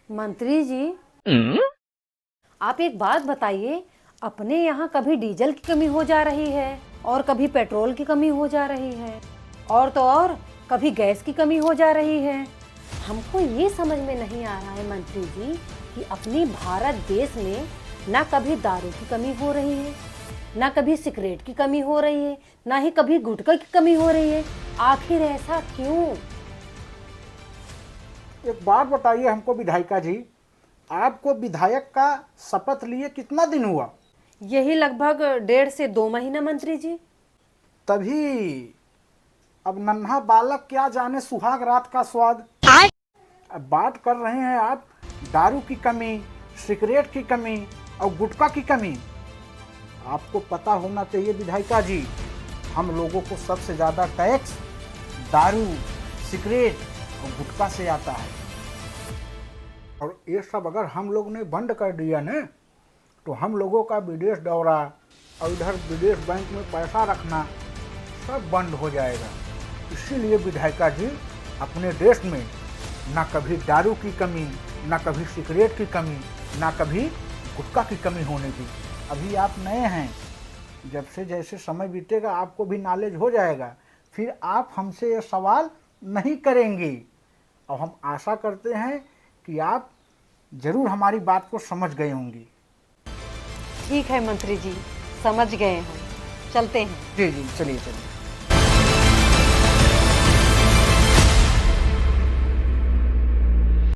मंत्री जी, आप एक बात बताइए, अपने यहाँ कभी डीजल की कमी हो जा रही है और कभी पेट्रोल की कमी हो जा रही है और तो और कभी गैस की कमी हो जा रही है। हमको ये समझ में नहीं आ रहा है मंत्री जी कि अपनी भारत देश में ना कभी दारू की कमी हो रही है, ना कभी सिगरेट की कमी हो रही है, ना ही कभी गुटखा की कमी हो रही है। आखिर ऐसा क्यों? एक बात बताइए हमको विधायिका जी, आपको विधायक का शपथ लिए कितना दिन हुआ? यही लगभग 1.5 से 2 महीना मंत्री जी। तभी अब नन्हा बालक क्या जाने सुहाग रात का स्वाद। अब बात कर रहे हैं आप दारू की कमी, सिगरेट की कमी और गुटखा की कमी। आपको पता होना चाहिए विधायिका जी, हम लोगों को सबसे ज़्यादा टैक्स दारू, सिगरेट और गुटखा से आता है। और ये सब अगर हम लोग ने बंद कर दिया ना, तो हम लोगों का विदेश दौरा और इधर विदेश बैंक में पैसा रखना सब बंद हो जाएगा। इसीलिए विधायिका जी, अपने देश में ना कभी दारू की कमी, ना कभी सिगरेट की कमी, ना कभी गुटखा की कमी होने दी। अभी आप नए हैं, जब से जैसे समय बीतेगा आपको भी नॉलेज हो जाएगा, फिर आप हमसे ये सवाल नहीं करेंगे। और हम आशा करते हैं कि आप ज़रूर हमारी बात को समझ गए होंगी। ठीक है मंत्री जी, समझ गए हम। चलते हैं। जी जी, चलिए चलिए।